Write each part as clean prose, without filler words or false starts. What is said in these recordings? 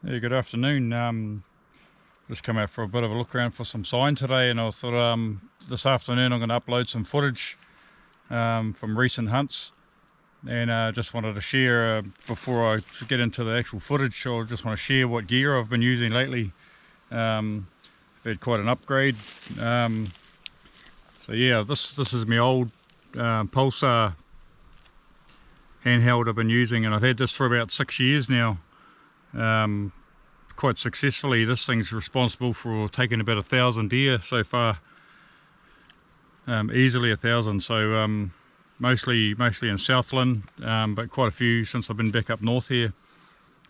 Yeah, good afternoon. Just come out for a bit of a look around for some sign today, and I thought this afternoon I'm going to upload some footage from recent hunts, and just wanted to share before I get into the actual footage. I just want to share what gear I've been using lately. I've had quite an upgrade. So yeah, this is my old Pulsar handheld I've been using, and I've had this for about 6 years now. Quite successfully. This thing's responsible for taking about 1,000 deer so far, easily 1,000. So mostly in Southland, but quite a few since I've been back up north here.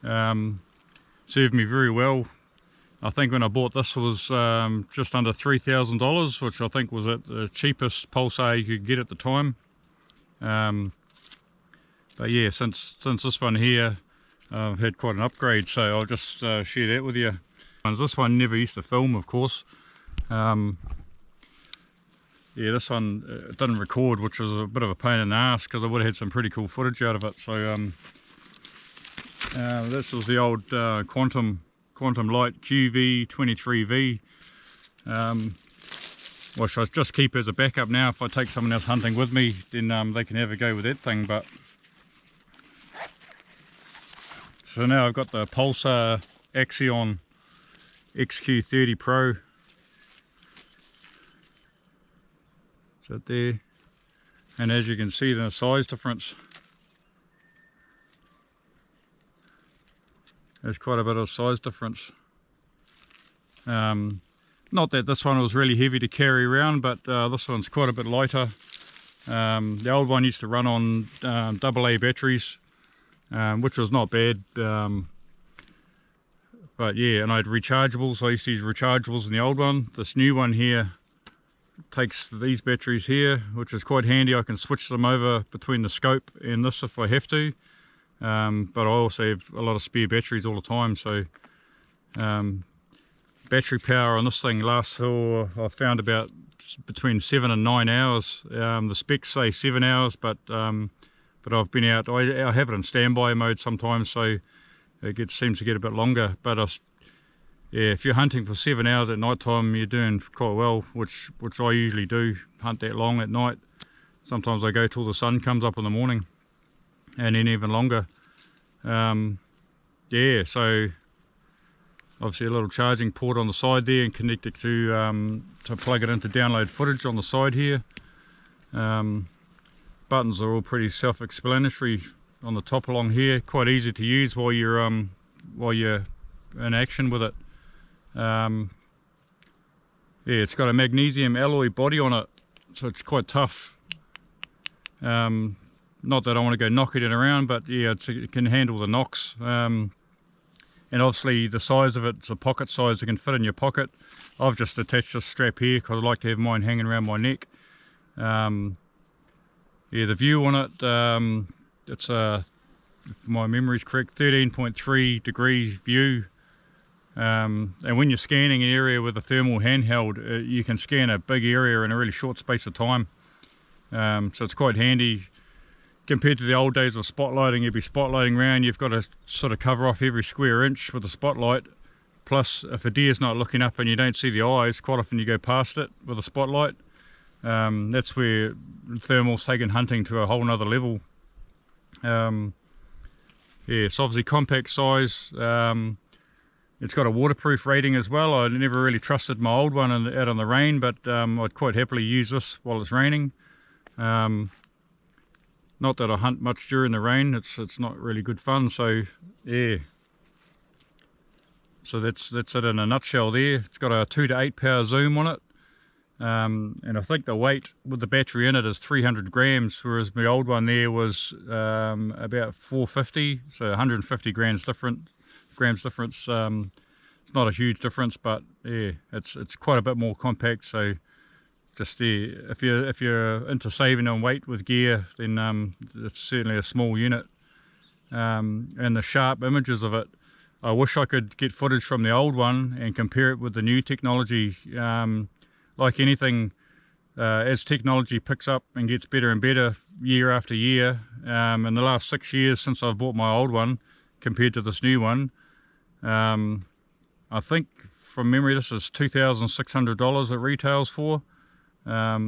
Served me very well. I think when I bought this was just under $3,000, which I think was at the cheapest Pulsar you could get at the time. But yeah, since this one here, I've had quite an upgrade, so I'll just share that with you. This one never used to film, of course. Yeah, this one didn't record, which was a bit of a pain in the ass because I would have had some pretty cool footage out of it. So this was the old Quantum Light QV23V, which I just keep as a backup now. If I take someone else hunting with me, then they can have a go with that thing. But so now I've got the Pulsar AXION XQ30 Pro. Is that there? And as you can see, the size difference. There's quite a bit of size difference. Not that this one was really heavy to carry around, but this one's quite a bit lighter. The old one used to run on AA batteries, which was not bad, but yeah, and I had rechargeables. I used to use rechargeables in the old one. This new one here takes these batteries here, which is quite handy. I can switch them over between the scope and this if I have to, but I also have a lot of spare batteries all the time, so battery power on this thing lasts for, I found, about between 7 and 9 hours. The specs say 7 hours, but I've been out, I have it in standby mode sometimes, so it seems to get a bit longer. But yeah, if you're hunting for 7 hours at night time, you're doing quite well, which I usually do, hunt that long at night. Sometimes I go till the sun comes up in the morning, and then even longer. Yeah, so obviously a little charging port on the side there, and connect it to plug it into download footage on the side here. Buttons are all pretty self-explanatory on the top along here, quite easy to use while you're in action with it. Yeah, it's got a magnesium alloy body on it, so it's quite tough. Not that I want to go knocking it around, but yeah, it can handle the knocks. And obviously the size of it's a pocket size, it can fit in your pocket. I've just attached this strap here because I like to have mine hanging around my neck. Yeah, the view on it, it's if my memory's correct, 13.3 degrees view. And when you're scanning an area with a thermal handheld, you can scan a big area in a really short space of time. So it's quite handy compared to the old days of spotlighting. You'd be spotlighting around, you've got to sort of cover off every square inch with a spotlight. Plus, if a deer's not looking up and you don't see the eyes, quite often you go past it with a spotlight. That's where thermal's taken hunting to a whole nother level. Yeah, it's obviously compact size. It's got a waterproof rating as well. I never really trusted my old one out on the rain, but I'd quite happily use this while it's raining. Not that I hunt much during the rain, it's not really good fun, so yeah. So that's it in a nutshell there. It's got a 2 to 8 power zoom on it. And I think the weight with the battery in it is 300 grams, whereas my old one there was about 450, so 150 grams difference. It's not a huge difference, but yeah, it's quite a bit more compact. So just yeah, if you're into saving on weight with gear, then it's certainly a small unit. And the sharp images of it, I wish I could get footage from the old one and compare it with the new technology. Like anything, as technology picks up and gets better and better year after year, in the last 6 years since I've bought my old one compared to this new one, I think from memory this is $2,600 it retails for. Yeah,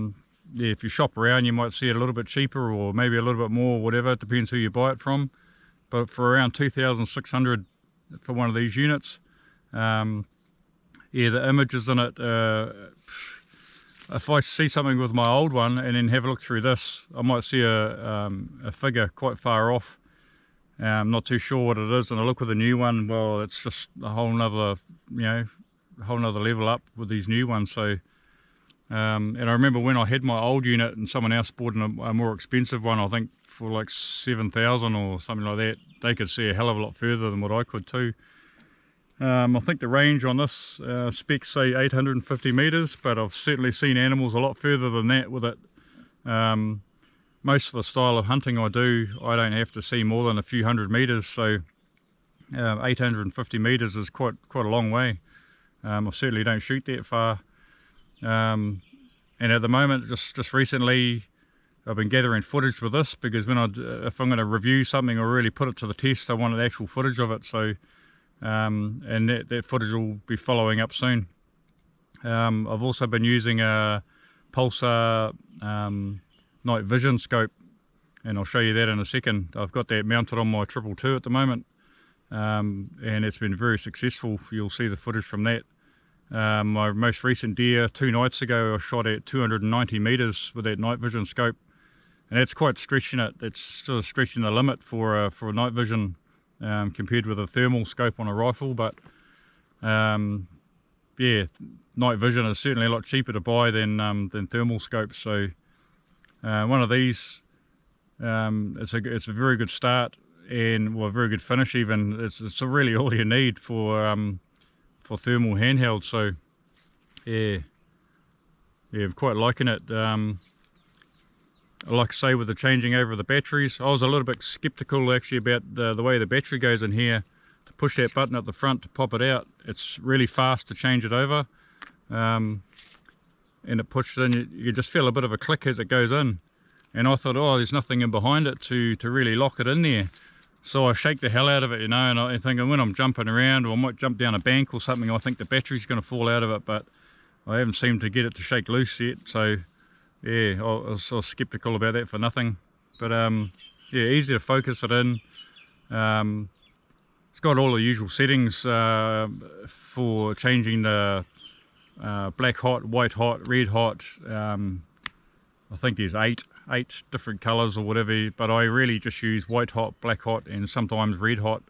if you shop around you might see it a little bit cheaper or maybe a little bit more, whatever, it depends who you buy it from. But for around $2,600 for one of these units. Yeah, the images in it, if I see something with my old one and then have a look through this, I might see a figure quite far off. I'm not too sure what it is, and I look with the new one, well, it's just a whole nother, a whole nother level up with these new ones. So, and I remember when I had my old unit and someone else bought a more expensive one, I think for like 7,000 or something like that, they could see a hell of a lot further than what I could too. I think the range on this specs say 850 metres, but I've certainly seen animals a lot further than that with it. Most of the style of hunting I do, I don't have to see more than a few hundred metres, so 850 metres is quite a long way. I certainly don't shoot that far. And at the moment, just recently, I've been gathering footage with this because if I'm going to review something or really put it to the test, I want an actual footage of it. So. And that footage will be following up soon. I've also been using a Pulsar night vision scope, and I'll show you that in a second. I've got that mounted on my 222 at the moment, and it's been very successful. You'll see the footage from that. My most recent deer 2 nights ago I shot at 290 metres with that night vision scope, and that's quite stretching it. It's sort of stretching the limit for a night vision. Compared with a thermal scope on a rifle, but yeah, night vision is certainly a lot cheaper to buy than thermal scopes. So one of these, it's a very good start and a very good finish. Even it's really all you need for thermal handheld. So yeah, I'm quite liking it. Like I say, with the changing over of the batteries, I was a little bit skeptical actually about the way the battery goes in here. To push that button at the front to pop it out, it's really fast to change it over, and it pushes in. You just feel a bit of a click as it goes in, and I thought, oh, there's nothing in behind it to really lock it in there. So I shake the hell out of it, and I think when I'm jumping around or I might jump down a bank or something, I think the battery's going to fall out of it, but I haven't seemed to get it to shake loose yet. So yeah, I was skeptical about that for nothing, but yeah, easy to focus it in. It's got all the usual settings for changing the black hot, white hot, red hot. I think there's eight different colours or whatever, but I really just use white hot, black hot, and sometimes red hot.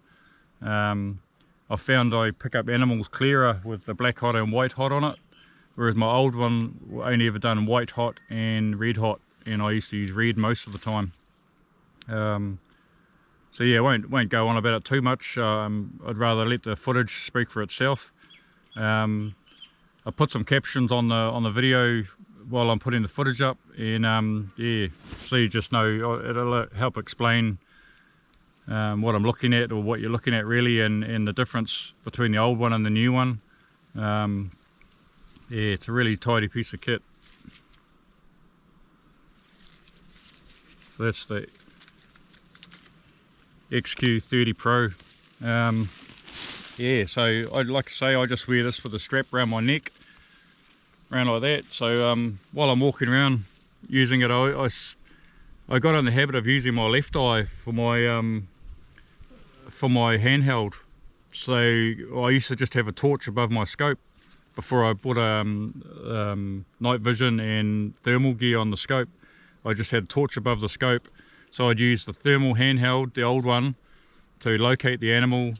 I found I pick up animals clearer with the black hot and white hot on it. Whereas my old one only ever done white hot and red hot, and I used to use red most of the time. So yeah, won't go on about it too much. I'd rather let the footage speak for itself. I put some captions on the video while I'm putting the footage up, and yeah, so you just know, it'll help explain what I'm looking at, or what you're looking at really, and the difference between the old one and the new one. Yeah, it's a really tidy piece of kit. So that's the XQ30 Pro. Yeah, so I'd like to say I just wear this with a strap around my neck, around like that. So while I'm walking around using it, I got in the habit of using my left eye for my handheld. So I used to just have a torch above my scope before I put night vision and thermal gear on the scope. I just had a torch above the scope, so I'd use the thermal handheld, the old one, to locate the animal,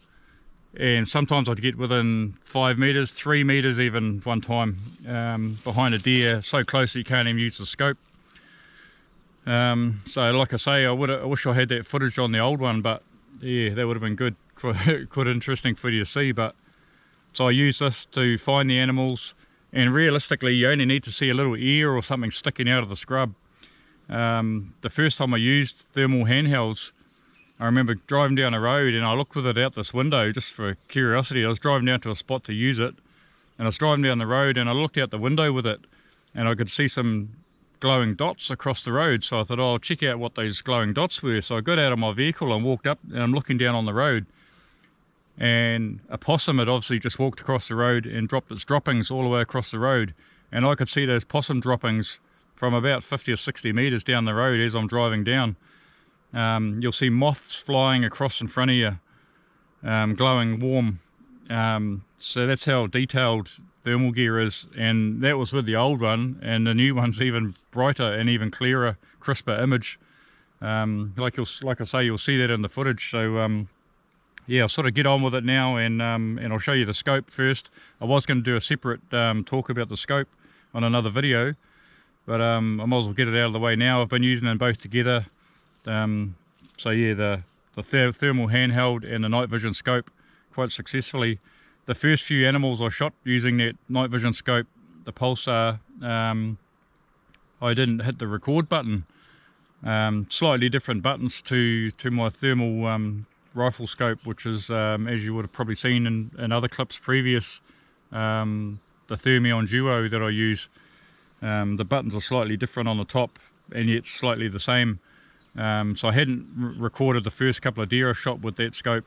and sometimes I'd get within 5 metres, 3 metres even one time, behind a deer, so close you can't even use the scope. So like I say, I wish I had that footage on the old one, but yeah, that would have been good, quite interesting for you to see. But so I use this to find the animals, and realistically you only need to see a little ear or something sticking out of the scrub. The first time I used thermal handhelds, I remember driving down a road and I looked with it out this window just for curiosity. I was driving down to a spot to use it, and I was driving down the road and I looked out the window with it, and I could see some glowing dots across the road. So I thought, oh, I'll check out what those glowing dots were. So I got out of my vehicle and walked up, and I'm looking down on the road, and a possum had obviously just walked across the road and dropped its droppings all the way across the road, and I could see those possum droppings from about 50 or 60 metres down the road as I'm driving down. You'll see moths flying across in front of you, glowing warm. So that's how detailed thermal gear is, and that was with the old one, and the new one's even brighter and even clearer, crisper image. Like I say, you'll see that in the footage. So yeah, I'll sort of get on with it now, and I'll show you the scope first. I was going to do a separate talk about the scope on another video, but I might as well get it out of the way now. I've been using them both together. So yeah, the thermal handheld and the night vision scope quite successfully. The first few animals I shot using that night vision scope, the Pulsar, I didn't hit the record button. Slightly different buttons to my thermal rifle scope, which is, as you would have probably seen in other clips previous, the Thermion Duo that I use. The buttons are slightly different on the top, and yet slightly the same. So I hadn't recorded the first couple of deer I shot with that scope,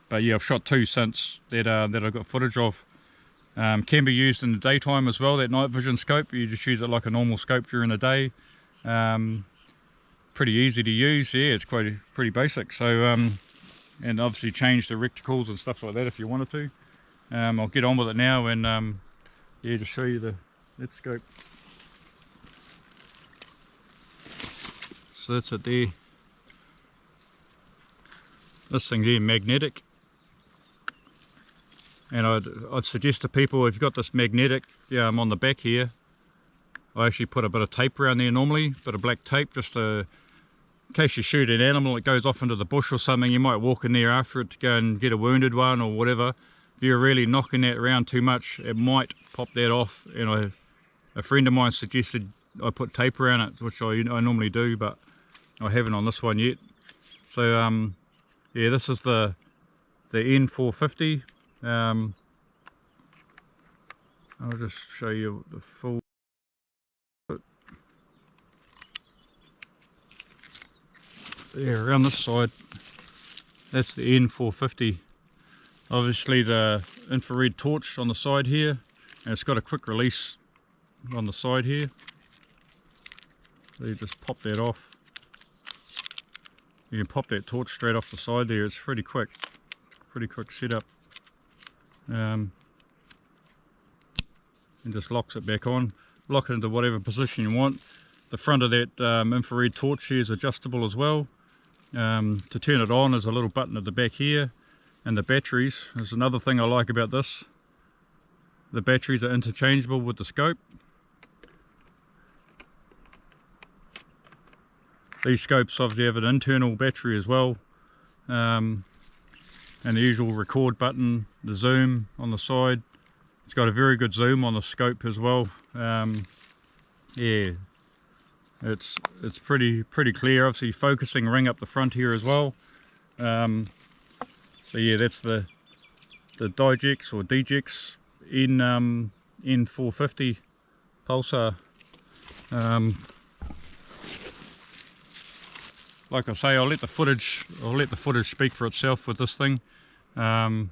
but yeah, I've shot two since that I've got footage of. Can be used in the daytime as well, that night vision scope. You just use it like a normal scope during the day. Pretty easy to use. Yeah, it's quite pretty basic. So and obviously change the reticles and stuff like that if you wanted to. I'll get on with it now, and yeah, just show you that scope. So that's it there. This thing there, magnetic, and I'd suggest to people, if you've got this magnetic on the back here, I actually put a bit of tape around there normally, a bit of black tape, just in case you shoot an animal, it goes off into the bush or something, you might walk in there after it to go and get a wounded one or whatever. If you're really knocking that around too much, it might pop that off, and a friend of mine suggested I put tape around it, which I normally do, but I haven't on this one yet. So yeah, this is the N450. I'll just show you the full. Yeah, around this side, that's the N450. Obviously the infrared torch on the side here, and it's got a quick release on the side here. So you just pop that off. You can pop that torch straight off the side there. It's pretty quick setup. And just locks it back on. Lock it into whatever position you want. The front of that infrared torch here is adjustable as well. To turn it on, there's a little button at the back here, and the batteries. There's another thing I like about this. The batteries are interchangeable with the scope. These scopes obviously have an internal battery as well, and the usual record button, the zoom on the side. It's got a very good zoom on the scope as well. Yeah, it's pretty clear. Obviously focusing ring up the front here as well. So yeah, that's the DIGEX or DIGEX N450 Pulsar. Like I say, I'll let the footage speak for itself with this thing. And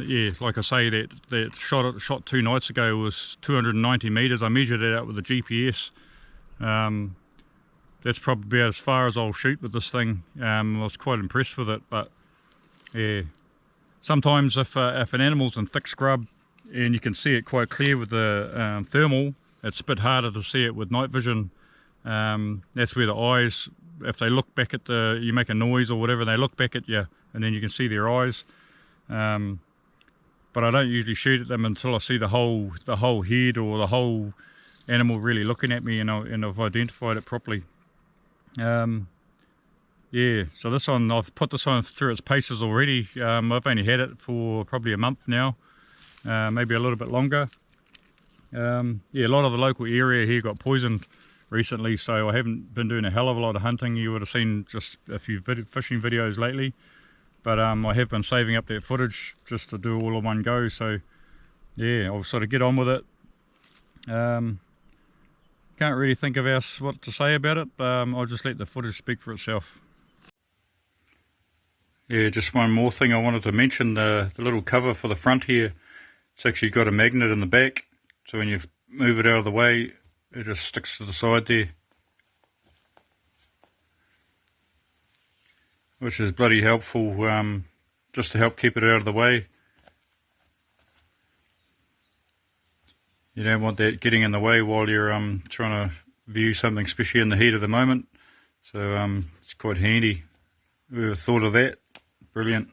yeah, like I say, that shot 2 nights ago was 290 meters. I measured it out with the GPS. That's probably about as far as I'll shoot with this thing. I was quite impressed with it, but yeah. Sometimes if an animal's in thick scrub and you can see it quite clear with the thermal, it's a bit harder to see it with night vision. That's where the eyes, if they look back at you make a noise or whatever, they look back at you, and then you can see their eyes. But I don't usually shoot at them until I see the whole head or the whole animal really looking at me, and I've identified it properly. Yeah, so this one, I've put this one through its paces already. I've only had it for probably a month now, maybe a little bit longer. Yeah, a lot of the local area here got poisoned recently, so I haven't been doing a hell of a lot of hunting. You would have seen just a few fishing videos lately, but I have been saving up that footage just to do all in one go. So yeah, I'll sort of get on with it. Can't really think of what to say about it. I'll just let the footage speak for itself. Yeah, just one more thing I wanted to mention, the little cover for the front here. It's actually got a magnet in the back, so when you move it out of the way, it just sticks to the side there, which is bloody helpful, just to help keep it out of the way. You don't want that getting in the way while you're trying to view something, especially in the heat of the moment. So it's quite handy. Whoever thought of that? Brilliant.